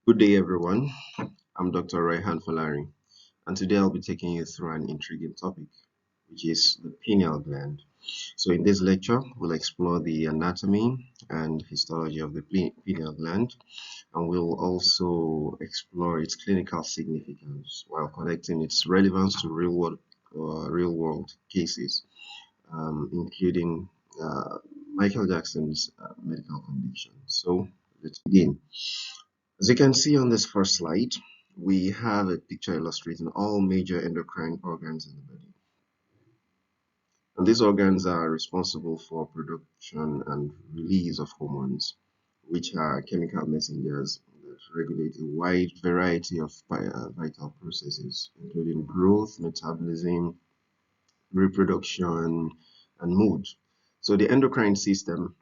Good day, everyone. I'm Dr. Raihan Falari, and today I'll be taking you through an intriguing topic, which is the pineal gland. So, in this lecture, we'll explore the anatomy and histology of the pineal gland, and we'll also explore its clinical significance while connecting its relevance to real-world cases, including Michael Jackson's medical condition. So, let's begin. As you can see on this first slide, we have a picture illustrating all major endocrine organs in the body. And these organs are responsible for production and release of hormones, which are chemical messengers that regulate a wide variety of vital processes, including growth, metabolism, reproduction, and mood. So the endocrine system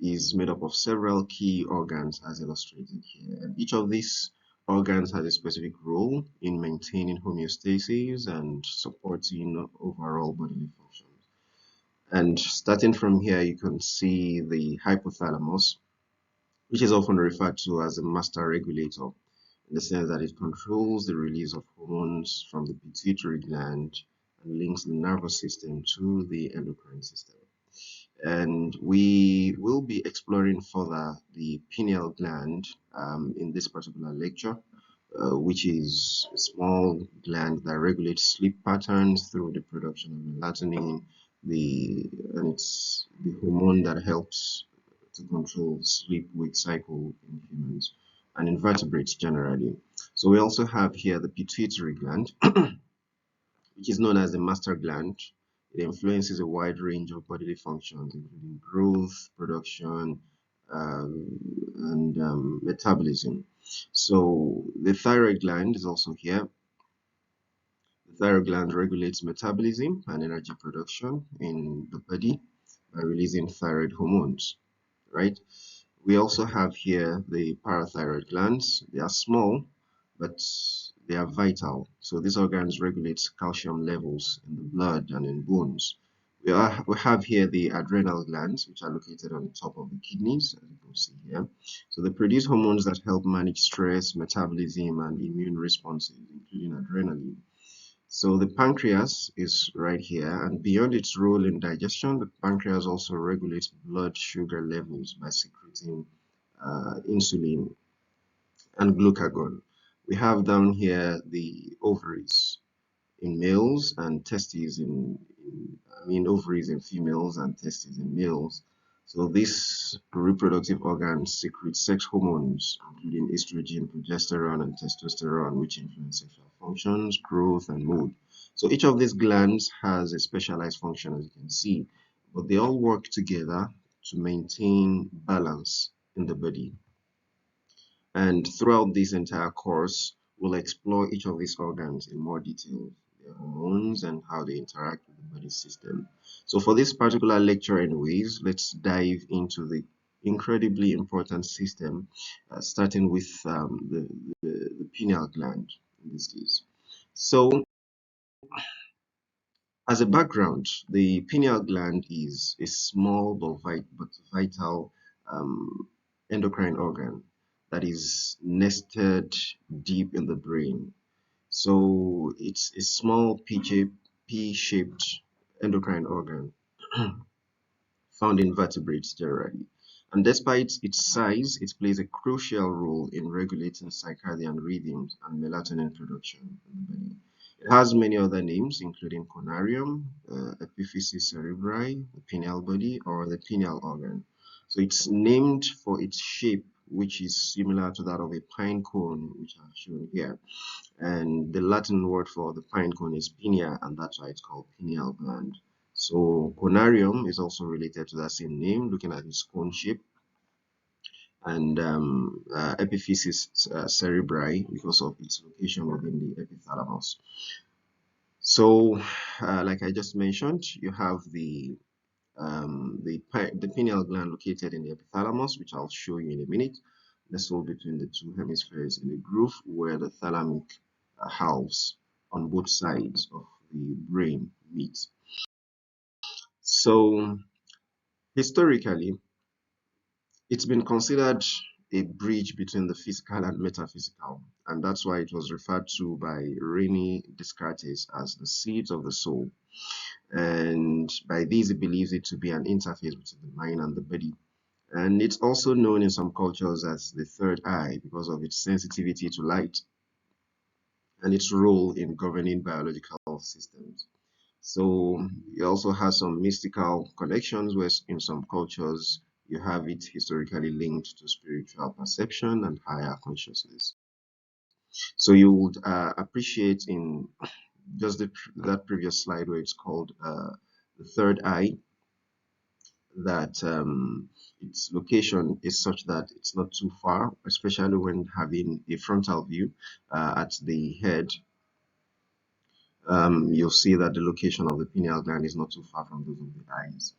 is made up of several key organs as illustrated here. And each of these organs has a specific role in maintaining homeostasis and supporting overall bodily functions. And starting from here, you can see the hypothalamus, which is often referred to as a master regulator in the sense that it controls the release of hormones from the pituitary gland and links the nervous system to the endocrine system. And we will be exploring further the pineal gland in this particular lecture, which is a small gland that regulates sleep patterns through the production of melatonin, and it's the hormone that helps to control sleep-wake cycle in humans and invertebrates generally. So we also have here the pituitary gland, which is known as the master gland. It influences a wide range of bodily functions, including growth, production, and metabolism. So the thyroid gland is also here. The thyroid gland regulates metabolism and energy production in the body by releasing thyroid hormones, right? We also have here the parathyroid glands. They are small, but they are vital. So these organs regulate calcium levels in the blood and in bones. We have here the adrenal glands, which are located on the top of the kidneys, as you can see here. So they produce hormones that help manage stress, metabolism, and immune responses, including adrenaline. So the pancreas is right here, and beyond its role in digestion, the pancreas also regulates blood sugar levels by secreting insulin and glucagon. We have down here the ovaries in males and testes ovaries in females and testes in males. So these reproductive organs secrete sex hormones, including estrogen, progesterone, and testosterone, which influence sexual functions, growth, and mood. So each of these glands has a specialized function, as you can see, but they all work together to maintain balance in the body. And throughout this entire course, we'll explore each of these organs in more detail, their hormones and how they interact with the body system. So for this particular lecture anyways, let's dive into the incredibly important system, starting with the pineal gland in this case. So as a background, the pineal gland is a small but vital um, endocrine organ that is nested deep in the brain. So it's a small P-shaped endocrine organ found in vertebrates generally. And despite its size, it plays a crucial role in regulating circadian rhythms and melatonin production in the body. It has many other names, including conarium, epiphysis cerebri, the pineal body, or the pineal organ. So it's named for its shape, which is similar to that of a pine cone, which I've shown here. And the Latin word for the pine cone is pinea, and that's why it's called pineal gland. So conarium is also related to that same name, looking at its cone shape, and epiphysis cerebri because of its location within the epithalamus. So, like I just mentioned, you have the pineal gland located in the epithalamus, which I'll show you in a minute, nestled between the two hemispheres in a groove where the thalamic halves on both sides of the brain meet. So historically, it's been considered a bridge between the physical and metaphysical, and that's why it was referred to by Rene Descartes as the seeds of the soul. And by this, he believes it to be an interface between the mind and the body. And it's also known in some cultures as the third eye because of its sensitivity to light and its role in governing biological systems. So it also has some mystical connections where in some cultures you have it historically linked to spiritual perception and higher consciousness. So you would appreciate in just that previous slide where it's called the third eye, that its location is such that it's not too far, especially when having a frontal view at the head. You'll see that the location of the pineal gland is not too far from those of the eyes.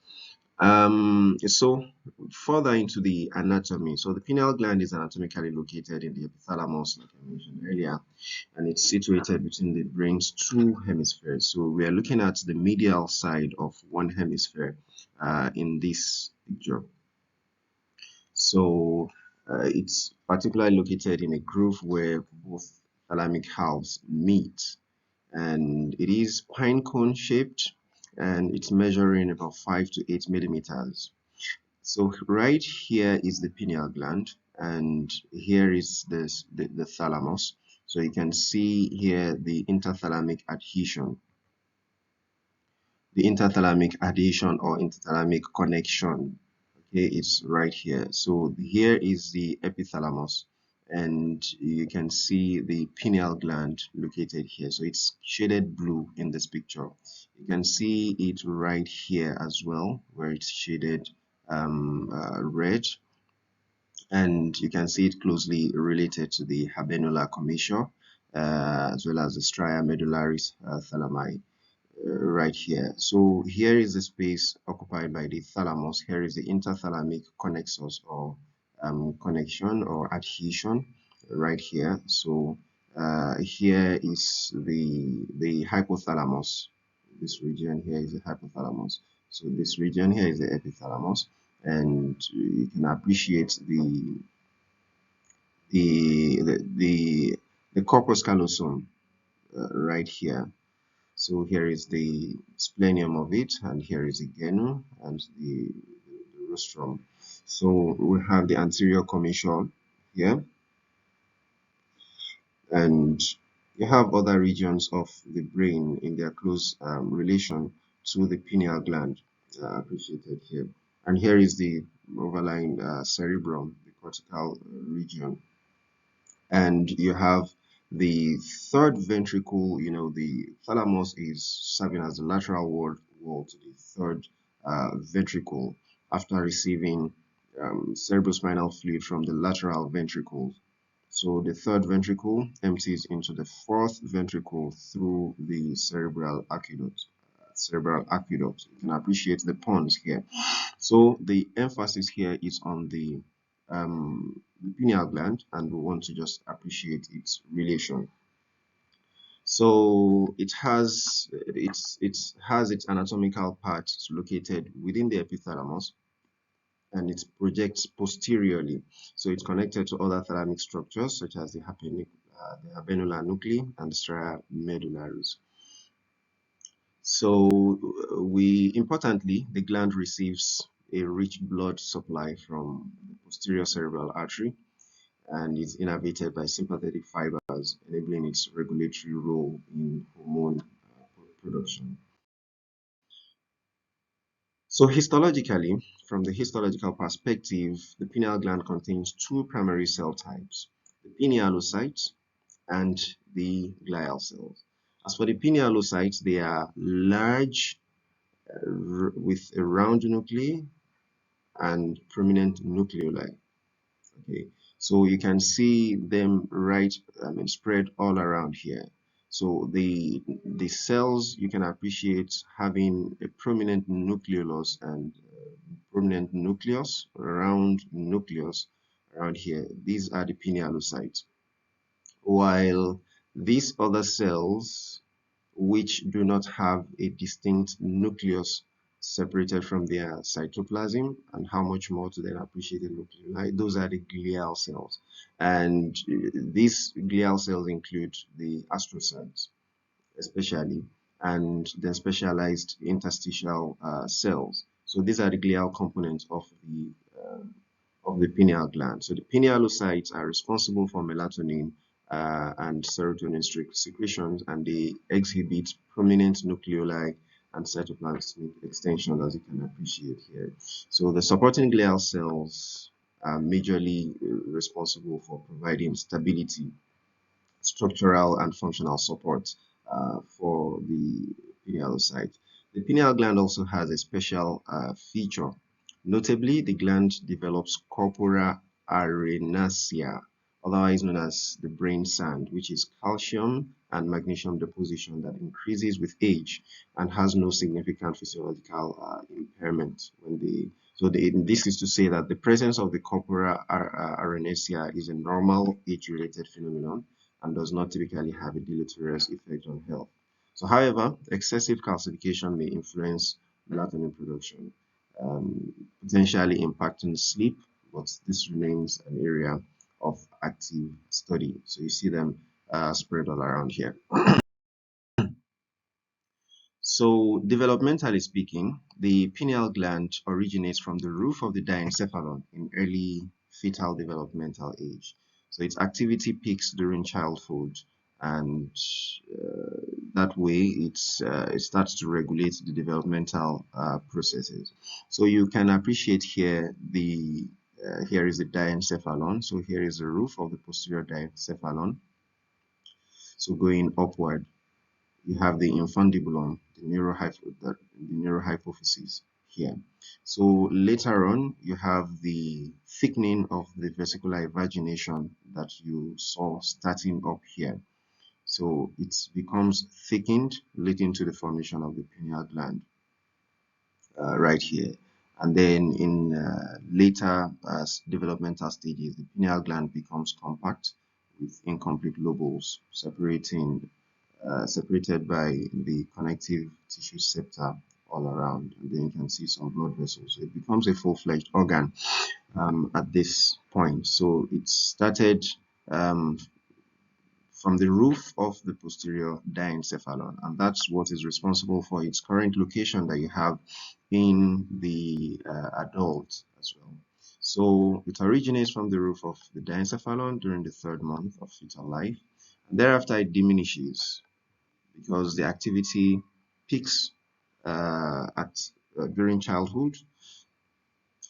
So further into the anatomy, so the pineal gland is anatomically located in the epithalamus, like I mentioned earlier, and it's situated between the brain's two hemispheres. So we are looking at the medial side of one hemisphere in this picture. So it's particularly located in a groove where both thalamic halves meet, and it is pine cone shaped, and it's measuring about 5 to 8 millimeters. So right here is the pineal gland, and here is the thalamus. So you can see here the interthalamic adhesion or interthalamic connection. Okay, it's right here. So here is the epithalamus, and you can see the pineal gland located here. So it's shaded blue in this picture. You can see it right here as well, where it's shaded red, and you can see it closely related to the habenula commissure, as well as the stria medullaris thalami right here. So here is the space occupied by the thalamus. Here is the interthalamic connexus or connection or adhesion right here. So here is the hypothalamus. This region here is the hypothalamus. So this region here is the epithalamus, and you can appreciate the corpus callosum right here. So here is the splenium of it, and here is the genu and the rostrum. So we have the anterior commissure here, and you have other regions of the brain in their close relation to the pineal gland appreciated here. And here is the overlying cerebrum, the cortical region. And you have the third ventricle. The thalamus is serving as the lateral wall to the third ventricle after receiving cerebrospinal fluid from the lateral ventricle. So the third ventricle empties into the fourth ventricle through the cerebral aqueduct. You can appreciate the pons here. So the emphasis here is on the pineal gland, and we want to just appreciate its relation. So it has its anatomical part located within the epithalamus, and it projects posteriorly. So it's connected to other thalamic structures such as the habenular nuclei and the stria medullaris. So importantly, the gland receives a rich blood supply from the posterior cerebral artery and is innervated by sympathetic fibers, enabling its regulatory role in hormone production. So histologically, from the histological perspective, the pineal gland contains two primary cell types, the pinealocytes and the glial cells. As for the pinealocytes, they are large with a round nuclei and prominent nucleoli. Okay, so you can see them spread all around here. So the cells, you can appreciate having a prominent nucleolus and prominent nucleus, round nucleus around here. These are the pinealocytes. While these other cells, which do not have a distinct nucleus separated from their cytoplasm, and how much more to then appreciate the nuclei. Those are the glial cells. And these glial cells include the astrocytes, especially, and then specialized interstitial cells. So these are the glial components uh, of the pineal gland. So the pinealocytes are responsible for melatonin and serotonin secretions, and they exhibit prominent nucleoli and cytoplasmic extension, as you can appreciate here. So the supporting glial cells are majorly responsible for providing stability, structural and functional support for the pineal site. The pineal gland also has a special feature. Notably, the gland develops corpora arenacea, otherwise known as the brain sand, which is calcium and magnesium deposition that increases with age and has no significant physiological impairment when they this is to say that the presence of the corpora arenacea is a normal age-related phenomenon and does not typically have a deleterious effect on health. So, however, excessive calcification may influence melatonin production, potentially impacting sleep, but this remains an area of active study. So you see them spread all around here. So, developmentally speaking, the pineal gland originates from the roof of the diencephalon in early fetal developmental age. So, its activity peaks during childhood, and that way it starts to regulate the developmental processes. So, you can appreciate here here is the diencephalon. So, here is the roof of the posterior diencephalon. So, going upward, you have the infundibulum, the neurohypophysis here. So later on, you have the thickening of the vesicular invagination that you saw starting up here. So it becomes thickened, leading to the formation of the pineal gland right here. And then in later developmental stages, the pineal gland becomes compact with incomplete lobules, separated by the connective tissue septa all around. And then you can see some blood vessels. So it becomes a full-fledged organ at this point. So it started um, from the roof of the posterior diencephalon, and that's what is responsible for its current location that you have in the adult as well. So it originates from the roof of the diencephalon during the third month of fetal life, and thereafter it diminishes because the activity peaks at during childhood.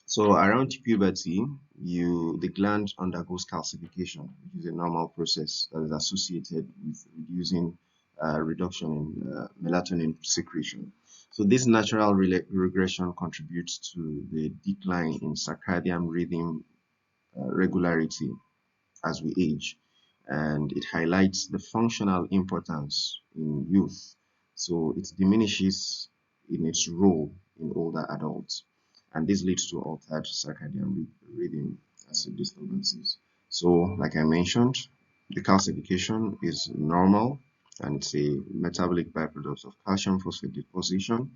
So around puberty, the gland undergoes calcification, which is a normal process that is associated with reduction in melatonin secretion. So this natural regression contributes to the decline in circadian rhythm regularity as we age, and it highlights the functional importance in youth. So it diminishes in its role in older adults, and this leads to altered circadian rhythm as disturbances. So, like I mentioned, the calcification is normal and it's a metabolic byproduct of calcium phosphate deposition.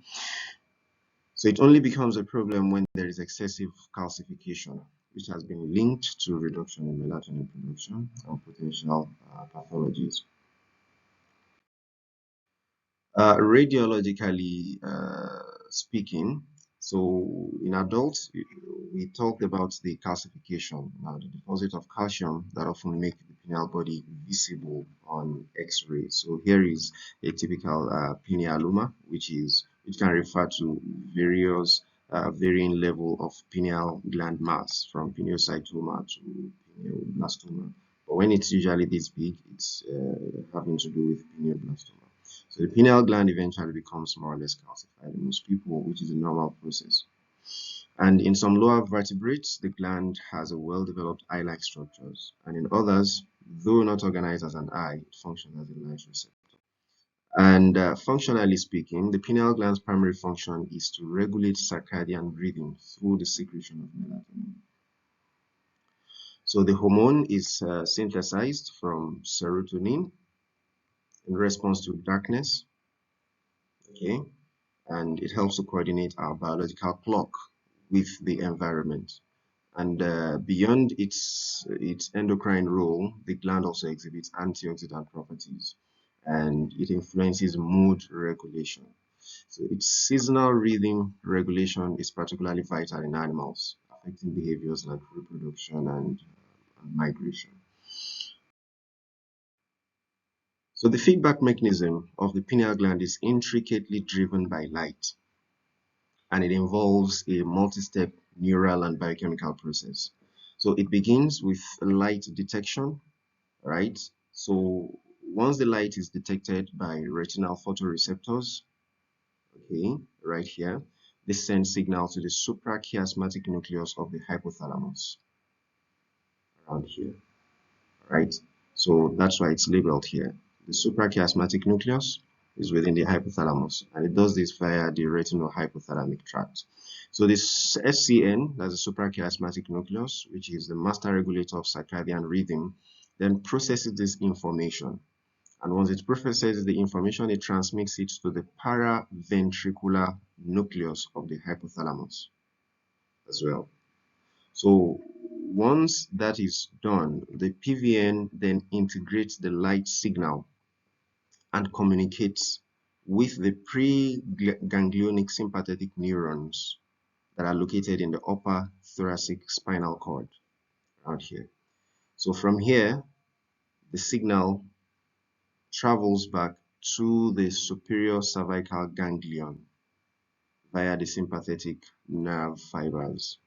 So it only becomes a problem when there is excessive calcification, which has been linked to reduction in melatonin production and potential pathologies. Radiologically speaking, so in adults, we talked about the calcification, now the deposit of calcium that often make the pineal body visible on X-ray. So here is a typical pinealoma, which can refer to various varying level of pineal gland mass, from pineocytoma to pineoblastoma. But when it's usually this big, it's having to do with pineoblastoma. So the pineal gland eventually becomes more or less calcified in most people, which is a normal process. And in some lower vertebrates, the gland has a well-developed eye-like structures, and in others, though not organized as an eye, it functions as a light receptor. And functionally speaking, the pineal gland's primary function is to regulate circadian rhythm through the secretion of melatonin. So the hormone is synthesized from serotonin in response to darkness, okay, and it helps to coordinate our biological clock with the environment. And beyond its endocrine role, the gland also exhibits antioxidant properties, and it influences mood regulation. So its seasonal rhythm regulation is particularly vital in animals, affecting behaviors like reproduction and migration. So the feedback mechanism of the pineal gland is intricately driven by light, and it involves a multi-step neural and biochemical process. So it begins with light detection, right? So once the light is detected by retinal photoreceptors, okay, right here, this sends signal to the suprachiasmatic nucleus of the hypothalamus around here, right? So that's why it's labeled here. The suprachiasmatic nucleus is within the hypothalamus, and it does this via the retinohypothalamic tract. So this SCN, that's the suprachiasmatic nucleus, which is the master regulator of circadian rhythm, then processes this information. And once it processes the information, it transmits it to the paraventricular nucleus of the hypothalamus as well. So once that is done, the PVN then integrates the light signal and communicates with the preganglionic sympathetic neurons that are located in the upper thoracic spinal cord out here. So from here, the signal travels back to the superior cervical ganglion via the sympathetic nerve fibers.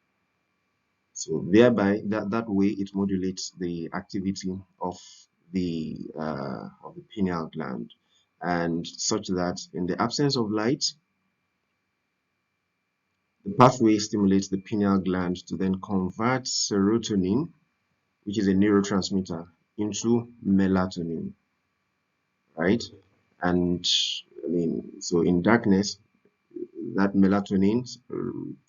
So thereby, that way, it modulates the activity of the pineal gland, and such that in the absence of light, the pathway stimulates the pineal gland to then convert serotonin, which is a neurotransmitter, into melatonin, right? And I mean, so in darkness, that melatonin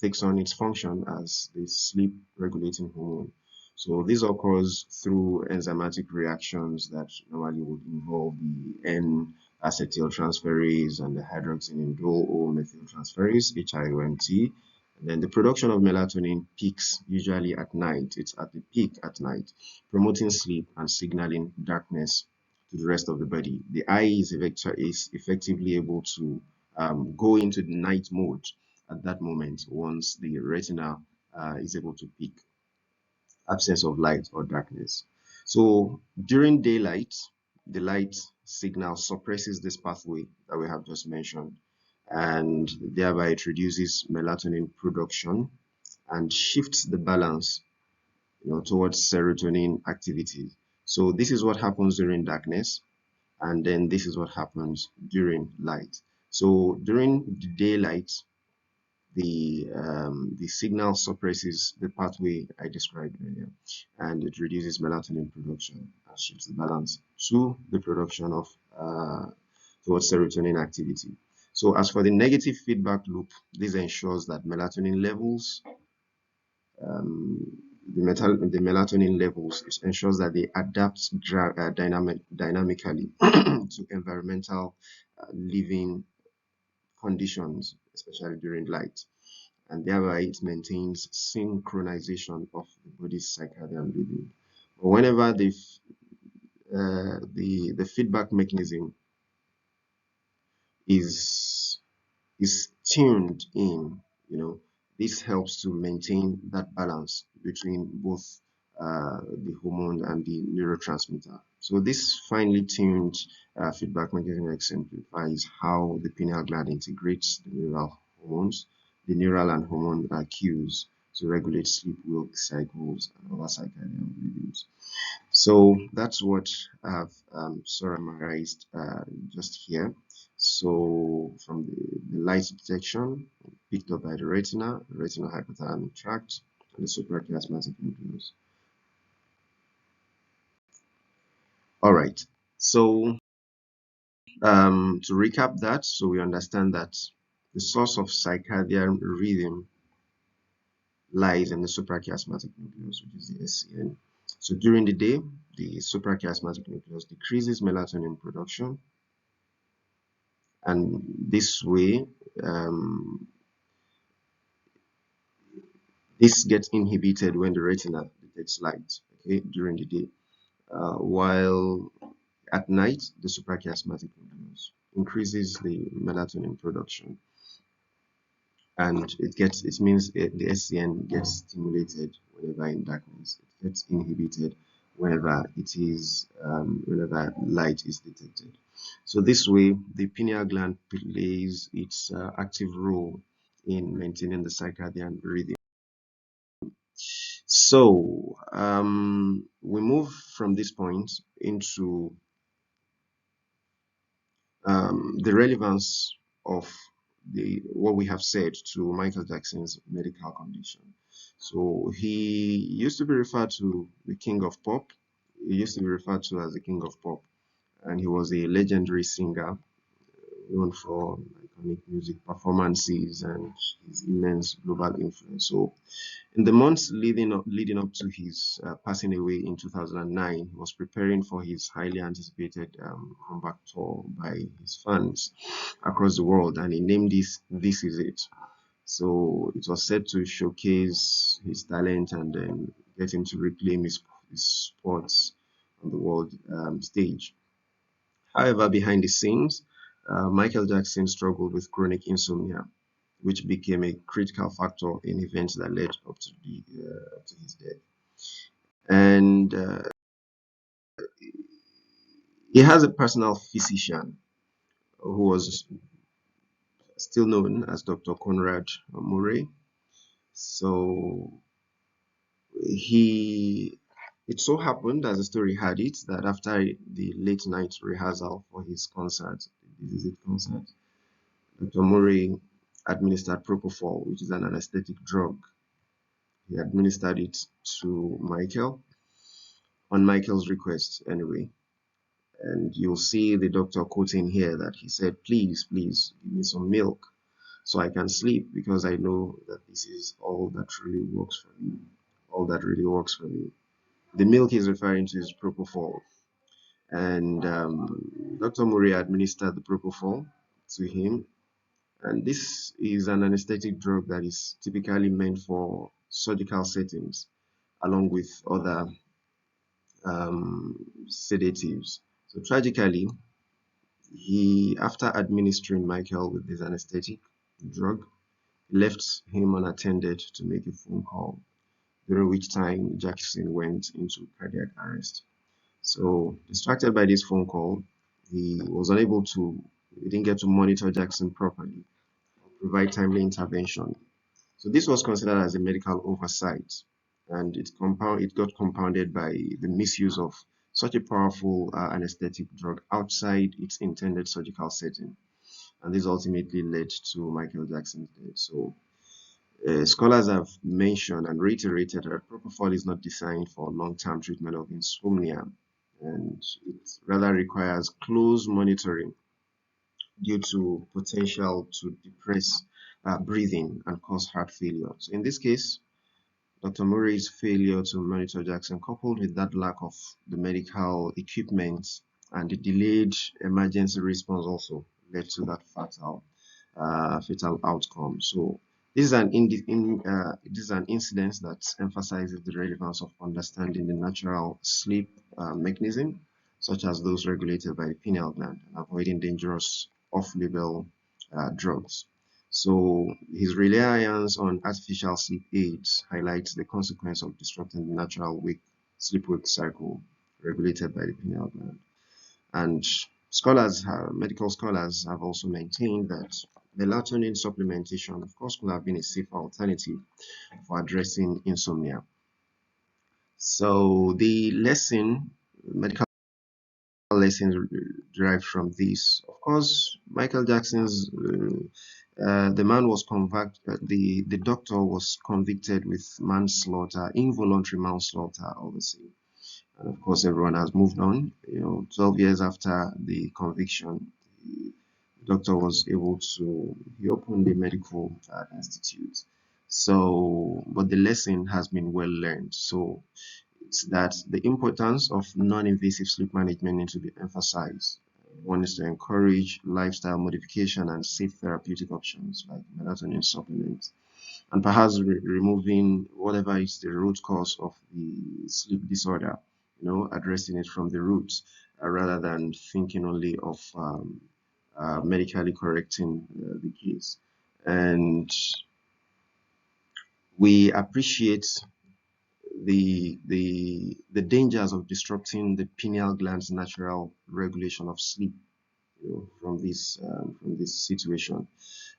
takes on its function as the sleep regulating hormone. So this occurs through enzymatic reactions that normally would involve the N-acetyltransferase and the hydroxyindole O-methyltransferase, HIOMT. And then the production of melatonin peaks usually at night. It's at the peak at night, promoting sleep and signaling darkness to the rest of the body. The eye is effectively able to go into the night mode at that moment once the retina is able to pick absence of light or darkness. So during daylight, the light signal suppresses this pathway that we have just mentioned, and thereby it reduces melatonin production and shifts the balance, towards serotonin activity. So this is what happens during darkness, and then this is what happens during light. So during the daylight, the signal suppresses the pathway I described earlier, and it reduces melatonin production and shifts the balance to the production of towards serotonin activity. So as for the negative feedback loop, this ensures that melatonin levels, um, the melatonin levels ensures that they adapt dynamically to environmental living conditions, especially during light, and thereby it maintains synchronization of the body's circadian rhythm. But whenever the feedback mechanism is is tuned in, this helps to maintain that balance between both the hormone and the neurotransmitter. So this finely tuned feedback mechanism exemplifies how the pineal gland integrates the neural and hormone cues to regulate sleep work cycles and other circadian rhythms. So that's what I've summarized just here. So from the light detection picked up by the retinal hypothalamic tract, and the suprachiasmatic nucleus. All right. So to recap that, so we understand that the source of circadian rhythm lies in the suprachiasmatic nucleus, which is the SCN. So during the day, the suprachiasmatic nucleus decreases melatonin production, and this way Um, this gets inhibited when the retina detects light, okay, during the day, while at night the suprachiasmatic nodulus increases the melatonin production, and it means the SCN gets stimulated whenever in darkness. It gets inhibited whenever light is detected. So this way, the pineal gland plays its active role in maintaining the circadian rhythm. So we move from this point into the relevance of the what we have said to Michael Jackson's medical condition. So he used to be referred to the king of pop. He used to be referred to as the king of pop, and he was a legendary singer known for iconic music performances and his immense global influence. So in the months leading up to his passing away in 2009, he was preparing for his highly anticipated comeback tour by his fans across the world, and he named "This Is It." So it was set to showcase his talent and then get him to reclaim his spots on the world stage. However, behind the scenes, Michael Jackson struggled with chronic insomnia, which became a critical factor in events that led up to his death. And he has a personal physician who was still known as Dr. Conrad Murray. So he, it so happened, as the story had it, that after the late night rehearsal for his concert, the visit concert, Dr. Murray administered propofol, which is an anesthetic drug. He administered it to Michael on Michael's request, anyway. And you'll see the doctor quoting here that he said, "Please, please give me some milk so I can sleep because I know that this is all that really works for me. All that really works for me." The milk he's referring to is propofol. And Dr. Murray administered the propofol to him. And this is an anesthetic drug that is typically meant for surgical settings, along with other sedatives. So tragically, after administering Michael with this anesthetic drug, left him unattended to make a phone call, during which time Jackson went into cardiac arrest. So, distracted by this phone call, he didn't get to monitor Jackson properly, provide timely intervention. So, this was considered as a medical oversight, and it got compounded by the misuse of such a powerful anesthetic drug outside its intended surgical setting. And this ultimately led to Michael Jackson's death. So, scholars have mentioned and reiterated that propofol is not designed for long-term treatment of insomnia, and it rather requires close monitoring due to potential to depress breathing and cause heart failure. So in this case, Dr. Murray's failure to monitor Jackson, coupled with that lack of the medical equipment and the delayed emergency response, also led to that fatal outcome. So this is an incident that emphasizes the relevance of understanding the natural sleep mechanism, such as those regulated by the pineal gland, and avoiding dangerous off-label drugs. So his reliance on artificial sleep aids highlights the consequence of disrupting the natural sleep-wake cycle regulated by the pineal gland. And medical scholars have also maintained that melatonin supplementation, of course, could have been a safer alternative for addressing insomnia. So the medical lessons derived from this, of course, Michael Jackson's the man was the doctor was convicted with manslaughter, involuntary manslaughter, obviously. And of course, everyone has moved on. 12 years after the conviction, the doctor was able to, he opened a medical institute. So, but the lesson has been well learned. So, it's that the importance of non-invasive sleep management needs to be emphasized. One is to encourage lifestyle modification and safe therapeutic options like melatonin supplements, and perhaps removing whatever is the root cause of the sleep disorder, addressing it from the roots, rather than thinking only of medically correcting the case. And we appreciate the dangers of disrupting the pineal gland's natural regulation of sleep, from this situation.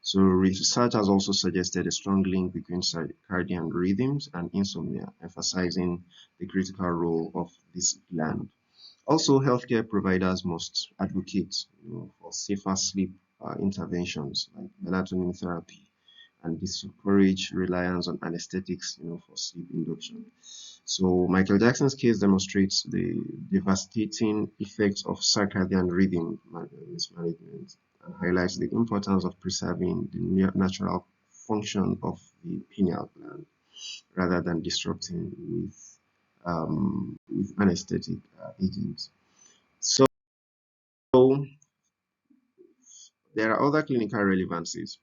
So research has also suggested a strong link between circadian rhythms and insomnia, emphasizing the critical role of this gland. Also, healthcare providers must advocate, for safer sleep interventions like melatonin therapy and discourage reliance on anesthetics, for sleep induction. So Michael Jackson's case demonstrates the devastating effects of circadian rhythm mismanagement and highlights the importance of preserving the natural function of the pineal gland rather than disrupting with anesthetic agents. So there are other clinical relevancies.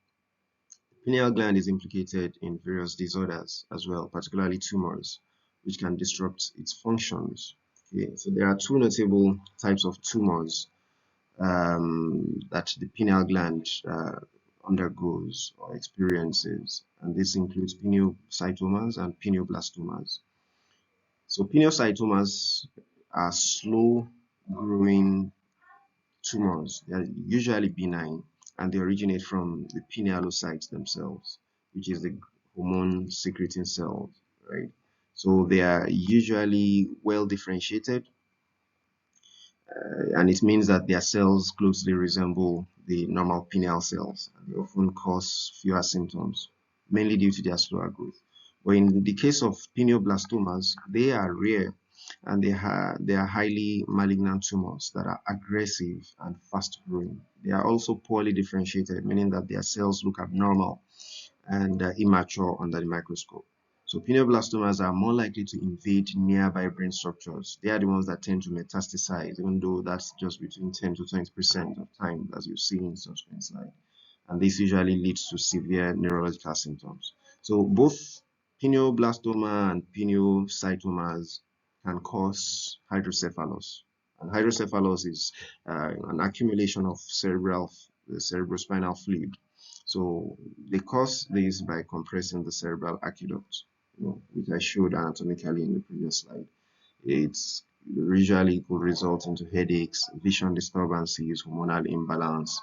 Pineal gland is implicated in various disorders as well, particularly tumors, which can disrupt its functions. Okay, so there are two notable types of tumors that the pineal gland undergoes or experiences, and this includes pineocytomas and pineoblastomas. So pineocytomas are slow growing tumors. They are usually benign and they originate from the pinealocytes themselves, which is the hormone secreting cells, right? So they are usually well differentiated, and it means that their cells closely resemble the normal pineal cells, and they often cause fewer symptoms, mainly due to their slower growth. But in the case of pineoblastomas, they are rare and they are highly malignant tumors that are aggressive and fast growing. They are also poorly differentiated, meaning that their cells look abnormal and immature under the microscope. So pineoblastomas are more likely to invade nearby brain structures. They are the ones that tend to metastasize, even though that's just between 10 to 20% of time, as you see in subsequent slide. And this usually leads to severe neurological symptoms. So both pineoblastoma and pineocytomas can cause hydrocephalus. And hydrocephalus is an accumulation of cerebrospinal fluid. So they cause this by compressing the cerebral aqueduct, which I showed anatomically in the previous slide. It's usually could result into headaches, vision disturbances, hormonal imbalance.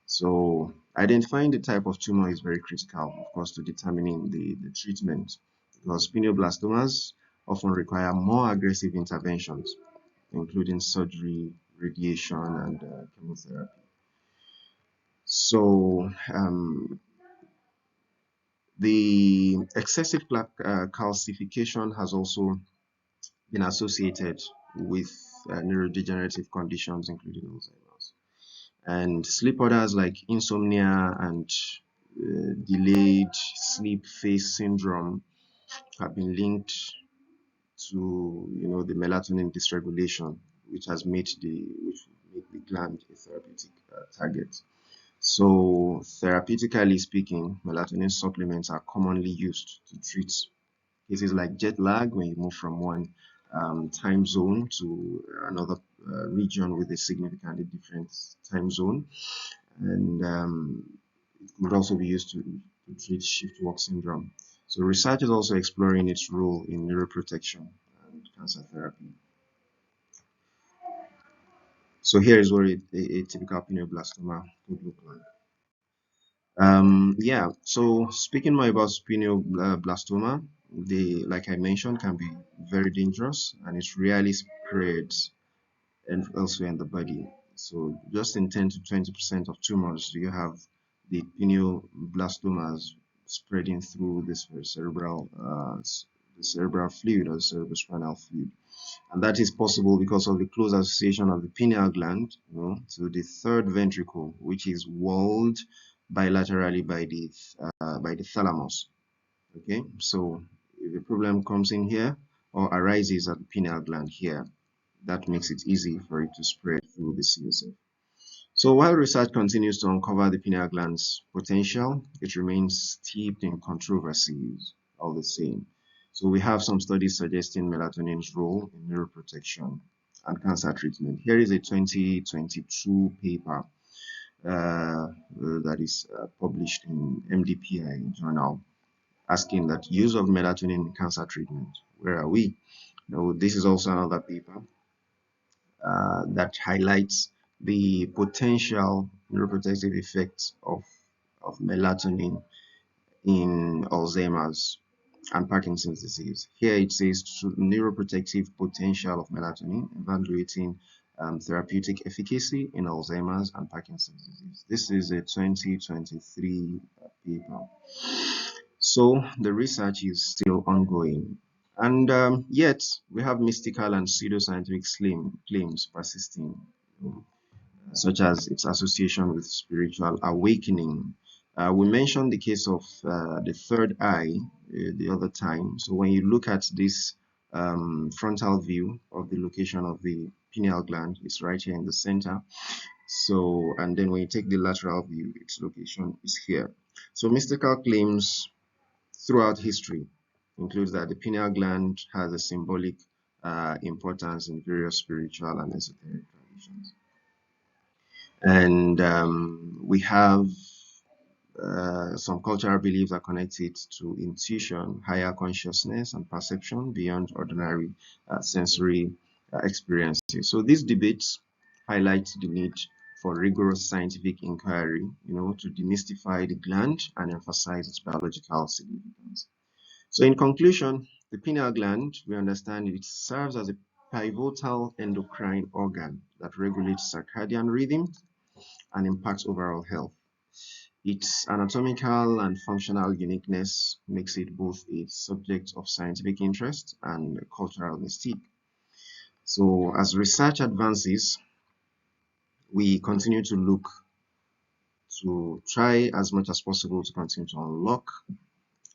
So identifying the type of tumor is very critical, of course, to determining the treatment, because pineoblastomas often require more aggressive interventions, including surgery, radiation, and chemotherapy. So the excessive calcification has also been associated with neurodegenerative conditions, including Alzheimer's. And sleep orders like insomnia and delayed sleep phase syndrome have been linked to, the melatonin dysregulation, which has made the gland a therapeutic target. So, therapeutically speaking, melatonin supplements are commonly used to treat cases like jet lag when you move from one time zone to another region with a significantly different time zone. And it could also be used to treat shift work syndrome. So research is also exploring its role in neuroprotection and cancer therapy. So here is what a typical pineoblastoma could look like. Yeah, so speaking more about pineoblastoma, they, like I mentioned, can be very dangerous and it's rarely spreads and elsewhere in the body. So just in 10 to 20% of tumors, you have the pineoblastomas spreading through this the cerebral fluid or cerebrospinal fluid. And that is possible because of the close association of the pineal gland, to the third ventricle, which is walled bilaterally by the thalamus. Okay, so if the problem comes in here or arises at the pineal gland here, that makes it easy for it to spread through the CSF. So while research continues to uncover the pineal gland's potential, it remains steeped in controversies all the same. So we have some studies suggesting melatonin's role in neuroprotection and cancer treatment. Here is a 2022 paper that is published in MDPI journal asking that use of melatonin in cancer treatment. Where are we? Now, this is also another paper that highlights the potential neuroprotective effects of melatonin in Alzheimer's and Parkinson's disease. Here it says neuroprotective potential of melatonin, evaluating therapeutic efficacy in Alzheimer's and Parkinson's disease. This is a 2023 paper. So the research is still ongoing. And yet, we have mystical and pseudoscientific claims persisting, such as its association with spiritual awakening. We mentioned the case of the third eye the other time. So when you look at this frontal view of the location of the pineal gland, it's right here in the center. So, and then when you take the lateral view, its location is here. So mystical claims throughout history includes that the pineal gland has a symbolic importance in various spiritual and esoteric traditions. And we have some cultural beliefs that connect it to intuition, higher consciousness, and perception beyond ordinary sensory experiences. So these debates highlight the need for rigorous scientific inquiry, to demystify the gland and emphasize its biological significance. So in conclusion, the pineal gland, we understand it serves as a pivotal endocrine organ that regulates circadian rhythm and impacts overall health. Its anatomical and functional uniqueness makes it both a subject of scientific interest and cultural mystique. So as research advances, we continue to look to try as much as possible to continue to unlock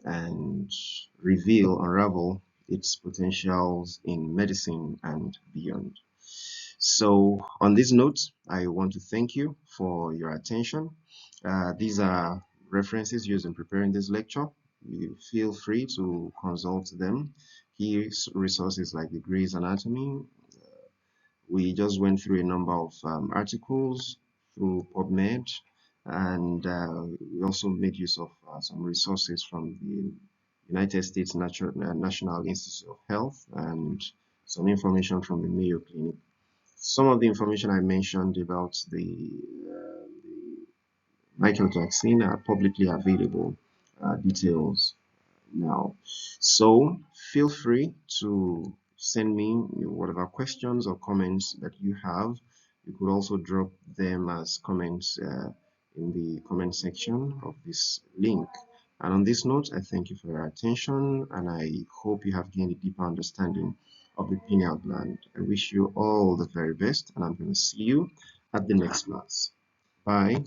and unravel its potentials in medicine and beyond. So, on this note, I want to thank you for your attention. These are references used in preparing this lecture. You feel free to consult them. Here's resources like the Gray's Anatomy. We just went through a number of articles through PubMed, and we also made use of some resources from the United States National Institute of Health and some information from the Mayo Clinic. Some of the information I mentioned about the Michael vaccine are publicly available details now. So feel free to send me whatever questions or comments that you have. You could also drop them as comments in the comment section of this link. And on this note, I thank you for your attention and I hope you have gained a deeper understanding of the pineal gland. I wish you all the very best and I'm going to see you at the next class. Bye.